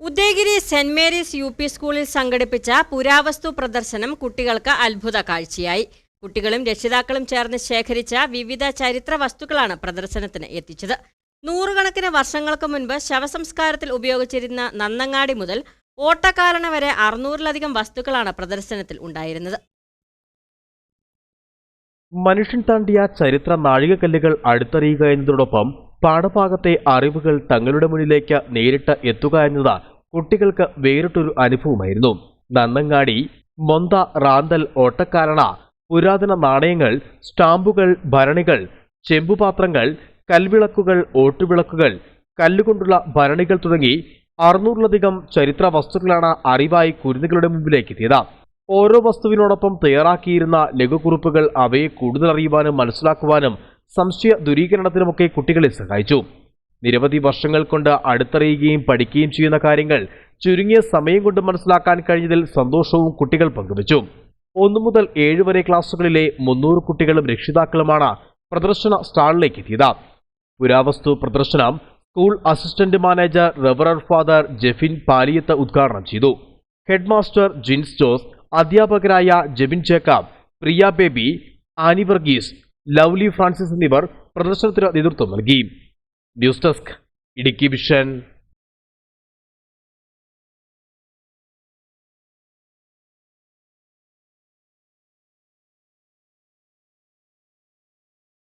Udayagiri saint Mary's U P സ്കൂളിൽ സംഘടിപ്പിച്ച പുരാവസ്തു പ്രദർശനം കുട്ടികൾക്ക് അത്ഭുത കാഴ്ചയായി. കുട്ടികളും രക്ഷിതാക്കളും ചേർന്ന് ശേഖരിച്ച വിവിധ ചരിത്ര വസ്തുക്കളാണ് പ്രദർശനത്തിന് എത്തിച്ചത്. നൂറുകണക്കിന് വർഷങ്ങൾക്ക് മുൻപ് ശവസംസ്കാരത്തിൽ ഉപയോഗിച്ചിരുന്ന നന്നങ്ങാടി മുതൽ ഓട്ടക്കാരണ വരെ 600-ലധികം വസ്തുക്കളാണ് പ്രദർശനത്തിൽ ഉണ്ടായിരുന്നത്. മനുഷ്യൻ താണ്ടിയ ചരിത്ര നാഴികക്കല്ലുകൾ അടുത്തറിയുക എന്നതോടൊപ്പം പാഠഭാഗത്തെ അറിവുകൾ തങ്ങളുടെ മുന്നിലേക്ക് നേരിട്ട് എത്തുക എന്നത് കുട്ടികൾക്ക് വേറിട്ടൊരു അനുഭവമായിരുന്നു. നന്നങ്ങാടി, മൊന്ത, റാന്തൽ, ഓട്ടക്കാരണ, പുരാതന നാണയങ്ങൾ, സ്റ്റാമ്പുകൾ, ഭരണികൾ, ചെമ്പുപാത്രങ്ങൾ, കൽവിളക്കുകൾ, ഓട്ടുവിളക്കുകൾ, കല്ലുകൊണ്ടുള്ള ഭരണികൾ തുടങ്ങി 600-ലധികം ചരിത്ര വസ്തുക്കളാണ് അറിവായി കുരുന്നുകളുടെ മുമ്പിലേക്ക് എത്തിയത്. ഓരോ വസ്തുവിനോടൊപ്പം തയ്യാറാക്കിയിരുന്ന ലഘുക്കുറിപ്പുകൾ അവയെ കൂടുതൽ അറിയുവാനും മനസ്സിലാക്കുവാനും സംശയ ദൂരീകരണത്തിനുമൊക്കെ കുട്ടികളെ സഹായിച്ചു. നിരവധി വർഷങ്ങൾ കൊണ്ട് അടുത്തറിയുകയും പഠിക്കുകയും ചെയ്യുന്ന കാര്യങ്ങൾ ചുരുങ്ങിയ സമയം കൊണ്ട് മനസ്സിലാക്കാൻ കഴിഞ്ഞതിൽ സന്തോഷവും കുട്ടികൾ പങ്കുവച്ചു. 1 മുതൽ 7 വരെ ക്ലാസുകളിലെ 300 കുട്ടികളും രക്ഷിതാക്കളുമാണ് പ്രദർശന സ്റ്റാളിലേക്ക് എത്തിയത്. പുരാവസ്തു പ്രദർശനം സ്കൂൾ അസിസ്റ്റന്റ് മാനേജർ റവറർ ഫാദർ ജെഫിൻ പാലിയത്ത് ഉദ്ഘാടനം ചെയ്തു. ഹെഡ് മാസ്റ്റർ ജിൻസ് ജോസ്, അധ്യാപകരായ ജെബിൻ ജേക്കബ്, പ്രിയ ബേബി, ആനി വർഗീസ്, ലവ്ലി ഫ്രാൻസിസ് എന്നിവർ പ്രദർശനത്തിന് നേതൃത്വം നൽകി. News desk, Idukki vision.